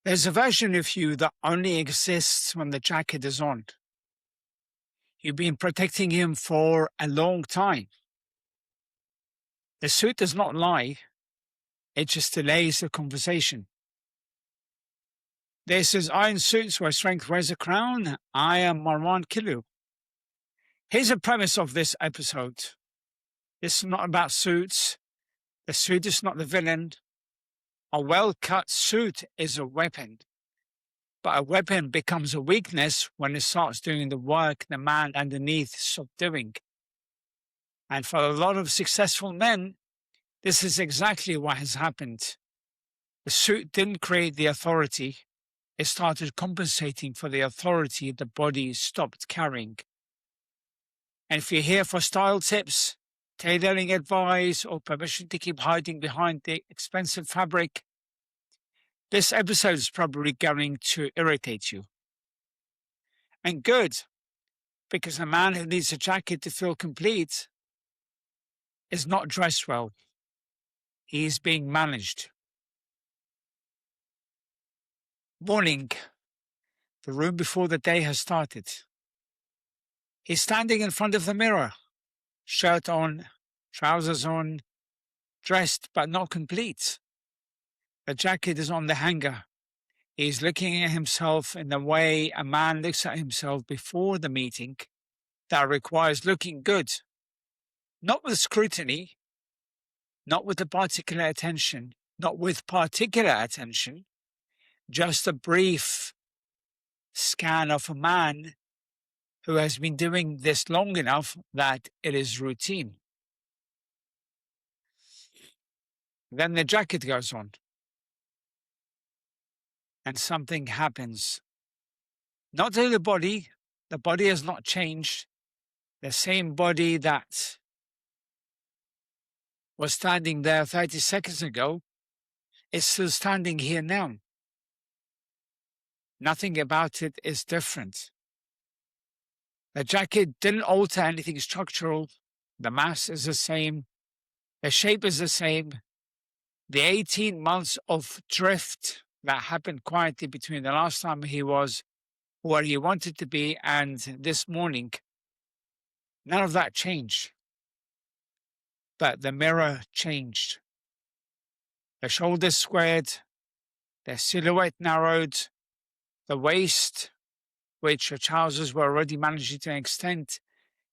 There's a version of you that only exists when the jacket is on. You've been protecting him for a long time. The suit does not lie, it just delays the conversation. This is Iron Suits, where strength wears a crown. I am Marwan Killu. Here's the premise of this episode. This is not about suits. The suit is not the villain. A well-cut suit is a weapon. But a weapon becomes a weakness when it starts doing the work the man underneath stopped doing. And for a lot of successful men, this is exactly what has happened. The suit didn't create the authority. It started compensating for the authority the body stopped carrying. And if you're here for style tips, tailoring advice, or permission to keep hiding behind the expensive fabric, this episode is probably going to irritate you. And good, because a man who needs a jacket to feel complete is not dressed well. He is being managed. Morning, the room before the day has started. He's standing in front of the mirror, shirt on, trousers on, dressed but not complete. The jacket is on the hanger. He's looking at himself in the way a man looks at himself before the meeting that requires looking good, not with scrutiny, not with particular attention, just a brief scan of a man who has been doing this long enough that it is routine. Then the jacket goes on. And something happens. Not to the body has not changed. The same body that was standing there 30 seconds ago is still standing here now. Nothing about it is different. The jacket didn't alter anything structural. The mass is the same. The shape is the same. The 18 months of drift that happened quietly between the last time he was where he wanted to be and this morning, none of that changed. But the mirror changed. The shoulders squared, the silhouette narrowed, the waist, which your trousers were already managing to extend,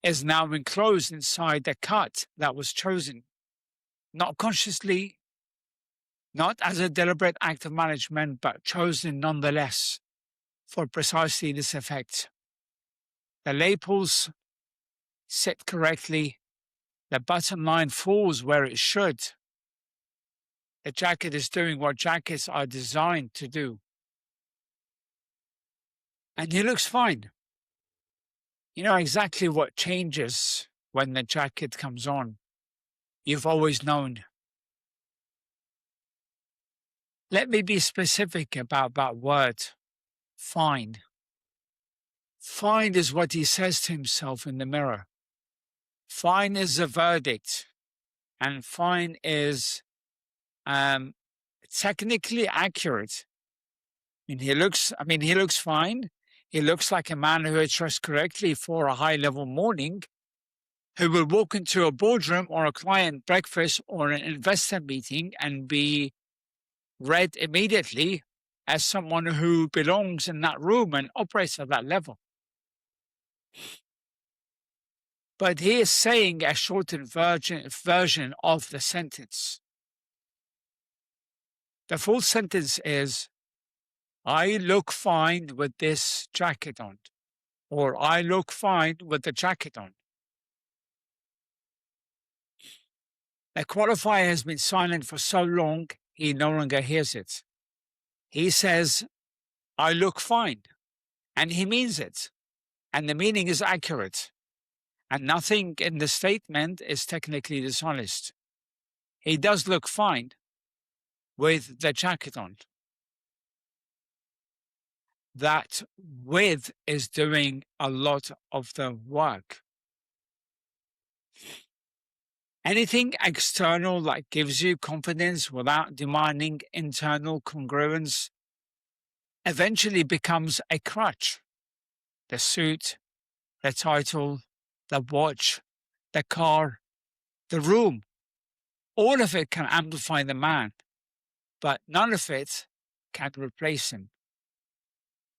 is now enclosed inside the cut that was chosen, not consciously, not as a deliberate act of management, but chosen nonetheless for precisely this effect. The lapels sit correctly, the button line falls where it should. The jacket is doing what jackets are designed to do. And he looks fine. You know exactly what changes when the jacket comes on. You've always known. Let me be specific about that word, fine. Fine is what he says to himself in the mirror. Fine is a verdict, and fine is technically accurate. He looks fine. He looks like a man who is dressed correctly for a high-level morning, who will walk into a boardroom or a client breakfast or an investor meeting and be read immediately as someone who belongs in that room and operates at that level. But he is saying a shortened version of the sentence. The full sentence is, I look fine with this jacket on, or I look fine with the jacket on. The qualifier has been silent for so long, he no longer hears it. He says, I look fine, and he means it, and the meaning is accurate, and nothing in the statement is technically dishonest. He does look fine with the jacket on. That with is doing a lot of the work. Anything external that gives you confidence without demanding internal congruence eventually becomes a crutch. The suit, the title, the watch, the car, the room, all of it can amplify the man, but none of it can replace him.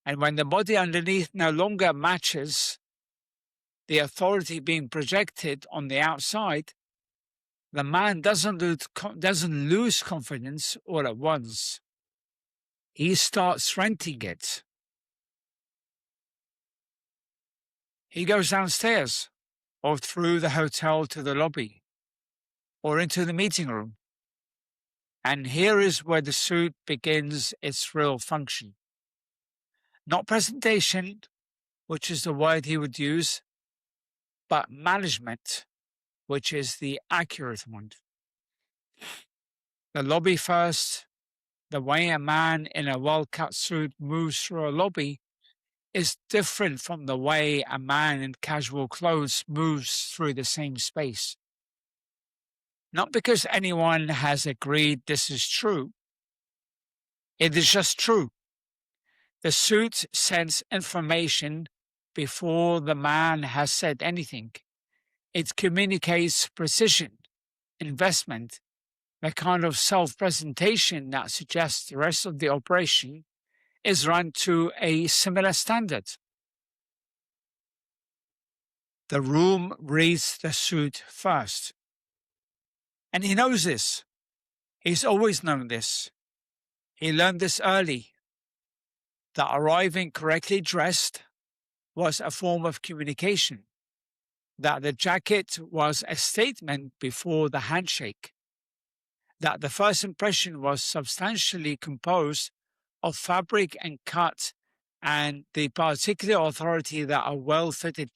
And when the body underneath no longer matches the authority being projected on the outside, the man doesn't lose confidence all at once. He starts renting it. He goes downstairs or through the hotel to the lobby or into the meeting room. And here is where the suit begins its real function. Not presentation, which is the word he would use, but management, which is the accurate one. The lobby first, the way a man in a well-cut suit moves through a lobby is different from the way a man in casual clothes moves through the same space. Not because anyone has agreed this is true. It is just true. The suit sends information before the man has said anything. It communicates precision, investment, the kind of self-presentation that suggests the rest of the operation is run to a similar standard. The room reads the suit first. And he knows this. He's always known this. He learned this early, that arriving correctly dressed was a form of communication, that the jacket was a statement before the handshake, that the first impression was substantially composed of fabric and cut, and the particular authority that a well-fitted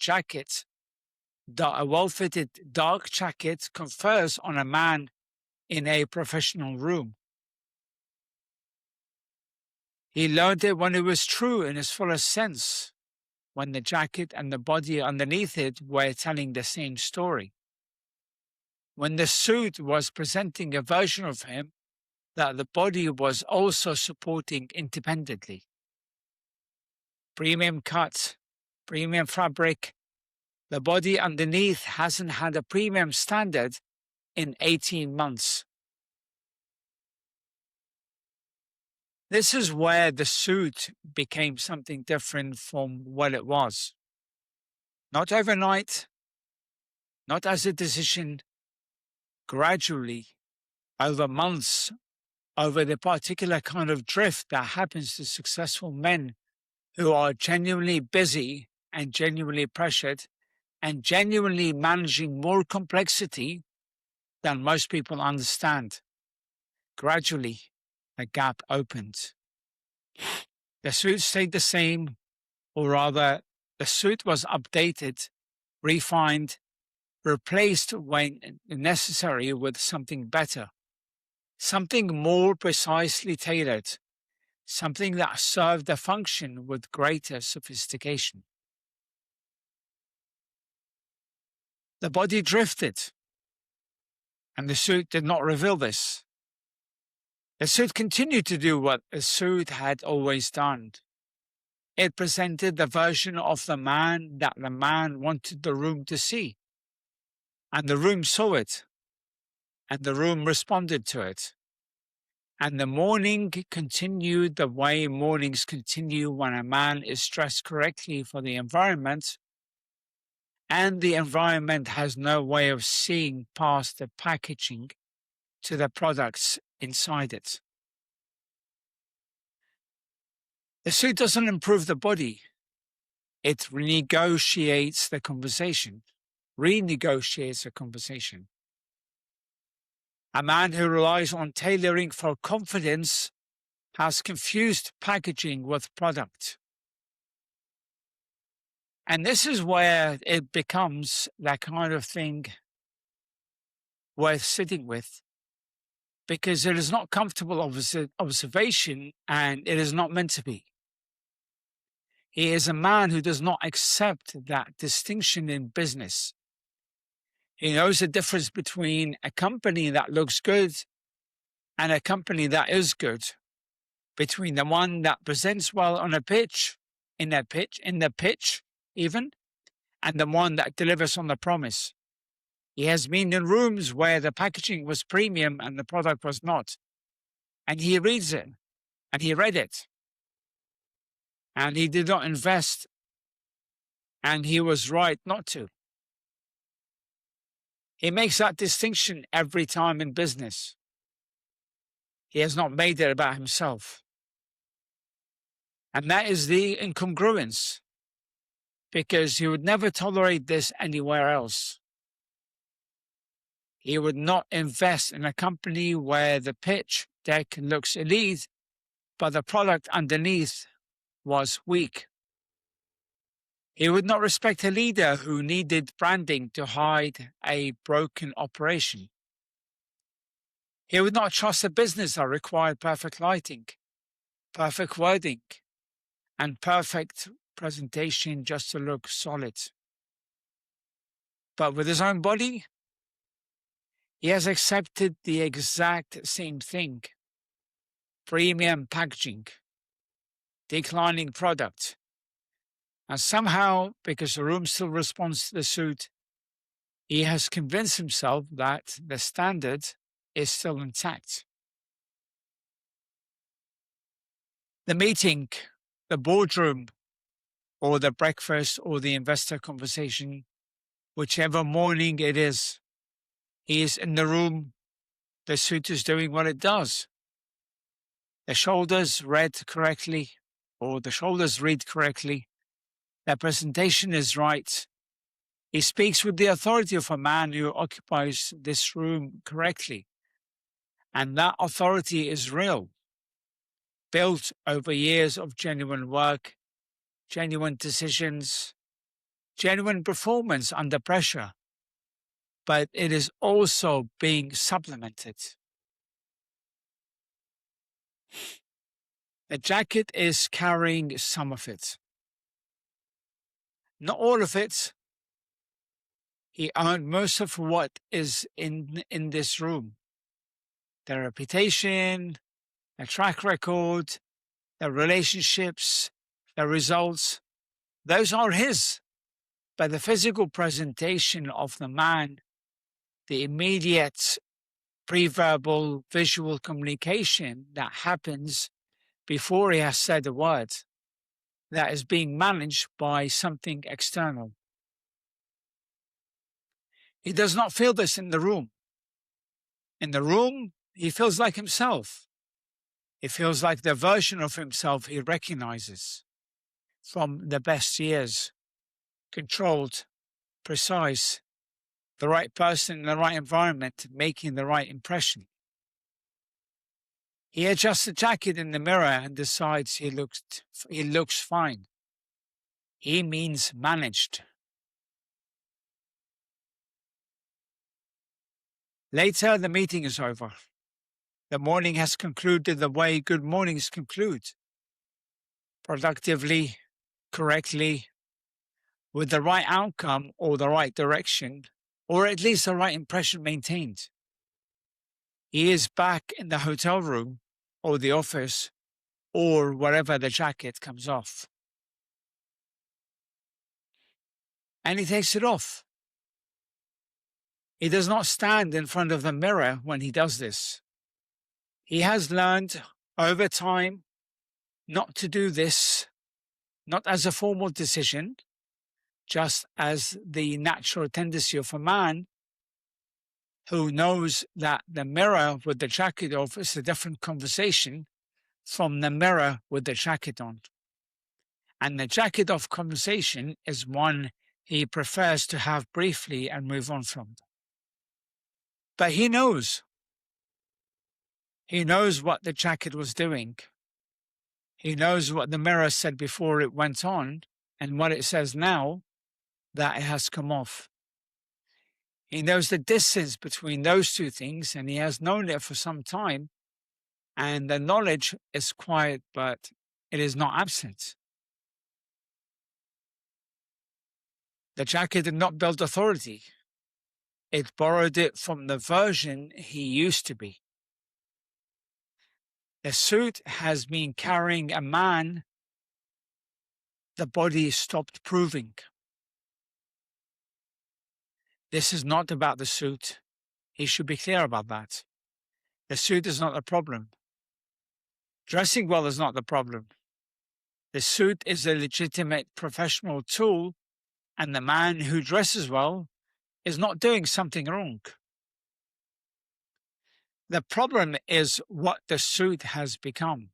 dark jacket confers on a man in a professional room. He learned it when it was true in its fullest sense, when the jacket and the body underneath it were telling the same story. When the suit was presenting a version of him that the body was also supporting independently. Premium cut, premium fabric, the body underneath hasn't had a premium standard in 18 months. This is where the suit became something different from what it was. Not overnight, not as a decision, gradually, over months, over the particular kind of drift that happens to successful men who are genuinely busy and genuinely pressured and genuinely managing more complexity than most people understand. Gradually, a gap opened. The suit stayed the same, or rather, the suit was updated, refined, replaced when necessary with something better, something more precisely tailored, something that served the function with greater sophistication. The body drifted, and the suit did not reveal this. The suit continued to do what the suit had always done. It presented the version of the man that the man wanted the room to see. And the room saw it. And the room responded to it. And the morning continued the way mornings continue when a man is dressed correctly for the environment, and the environment has no way of seeing past the packaging to the products inside it. The suit doesn't improve the body. It renegotiates the conversation. A man who relies on tailoring for confidence has confused packaging with product. And this is where it becomes that kind of thing worth sitting with, because it is not comfortable observation and it is not meant to be. He is a man who does not accept that distinction in business. He knows the difference between a company that looks good and a company that is good. between the one that presents well on a pitch, in the pitch even, and the one that delivers on the promise. He has been in rooms where the packaging was premium and the product was not. And he reads it, and he read it. And he did not invest, and he was right not to. He makes that distinction every time in business. He has not made it about himself. And that is the incongruence, because he would never tolerate this anywhere else. He would not invest in a company where the pitch deck looks elite, but the product underneath was weak. He would not respect a leader who needed branding to hide a broken operation. He would not trust a business that required perfect lighting, perfect wording, and perfect presentation just to look solid. But with his own body, he has accepted the exact same thing. Premium packaging, declining product. And somehow, because the room still responds to the suit, he has convinced himself that the standard is still intact. The meeting, the boardroom, or the breakfast, or the investor conversation, whichever morning it is, he is in the room, the suit is doing what it does. The shoulders read correctly, or the shoulders read correctly. The presentation is right. He speaks with the authority of a man who occupies this room correctly. And that authority is real, built over years of genuine work, genuine decisions, genuine performance under pressure. But it is also being supplemented. The jacket is carrying some of it. Not all of it. He earned most of what is in this room. The reputation, the track record, the relationships, the results, those are his. But the physical presentation of the man, the immediate pre-verbal visual communication that happens before he has said a word, that is being managed by something external. He does not feel this in the room. In the room, he feels like himself. He feels like the version of himself he recognizes from the best years, controlled, precise, the right person in the right environment, making the right impression. He adjusts the jacket in the mirror and decides he looks fine. He means managed. Later, the meeting is over. The morning has concluded the way good mornings conclude. Productively, correctly, with the right outcome or the right direction, or at least the right impression maintained. He is back in the hotel room or the office or wherever the jacket comes off. And he takes it off. He does not stand in front of the mirror when he does this. He has learned over time not to do this, not as a formal decision, just as the natural tendency of a man who knows that the mirror with the jacket off is a different conversation from the mirror with the jacket on. And the jacket off conversation is one he prefers to have briefly and move on from. But he knows. He knows what the jacket was doing. He knows what the mirror said before it went on and what it says now that it has come off. He knows the distance between those two things, and he has known it for some time. And the knowledge is quiet, but it is not absent. The jacket did not build authority. It borrowed it from the version he used to be. The suit has been carrying a man the body stopped proving. This is not about the suit. He should be clear about that. The suit is not the problem. Dressing well is not the problem. The suit is a legitimate professional tool, and the man who dresses well is not doing something wrong. The problem is what the suit has become.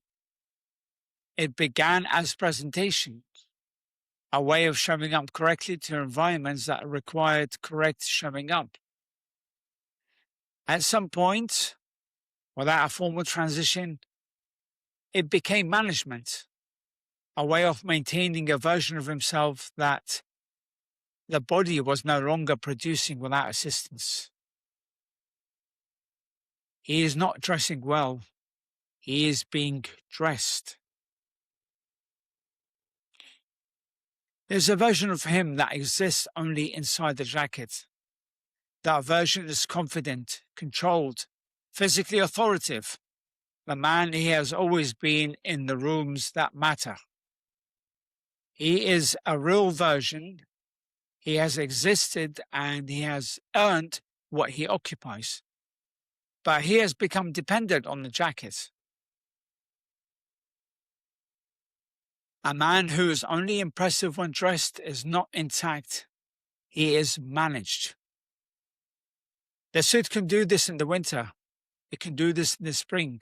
It began as presentation, a way of showing up correctly to environments that required correct showing up. At some point, without a formal transition, it became management, a way of maintaining a version of himself that the body was no longer producing without assistance. He is not dressing well. He is being dressed. There's a version of him that exists only inside the jacket. That version is confident, controlled, physically authoritative, the man he has always been in the rooms that matter. He is a real version. He has existed and he has earned what he occupies. But he has become dependent on the jacket. A man who is only impressive when dressed is not intact. He is managed. The suit can do this in the winter. It can do this in the spring.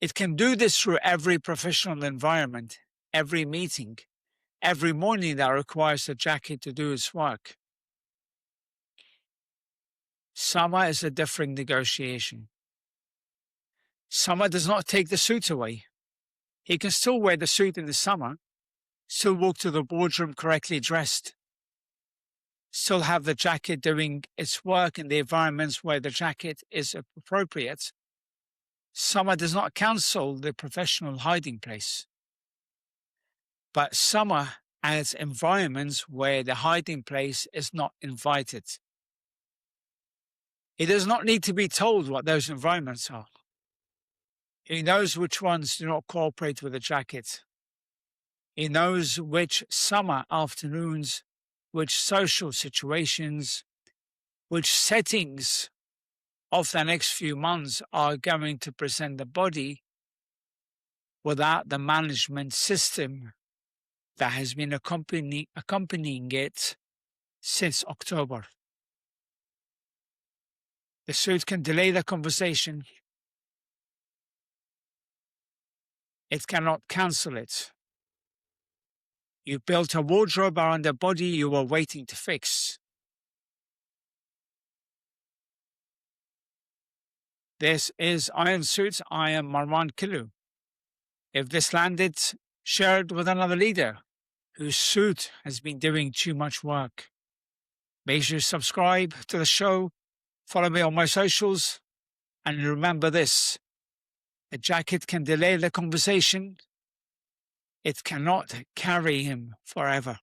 It can do this through every professional environment, every meeting, every morning that requires a jacket to do its work. Summer is a different negotiation. Summer does not take the suit away. He can still wear the suit in the summer, still walk to the boardroom correctly dressed, still have the jacket doing its work in the environments where the jacket is appropriate. Summer does not cancel the professional hiding place. But summer adds environments where the hiding place is not invited. He does not need to be told what those environments are. He knows which ones do not cooperate with the jacket. He knows which summer afternoons, which social situations, which settings of the next few months are going to present the body without the management system that has been accompanying it since October. The suit can delay the conversation. It cannot cancel it. You built a wardrobe around the body you were waiting to fix. This is Iron Suits. I am Marwan Killu. If this landed, share it with another leader whose suit has been doing too much work. Make sure you subscribe to the show, follow me on my socials, and remember this: a jacket can delay the conversation. It cannot carry him forever.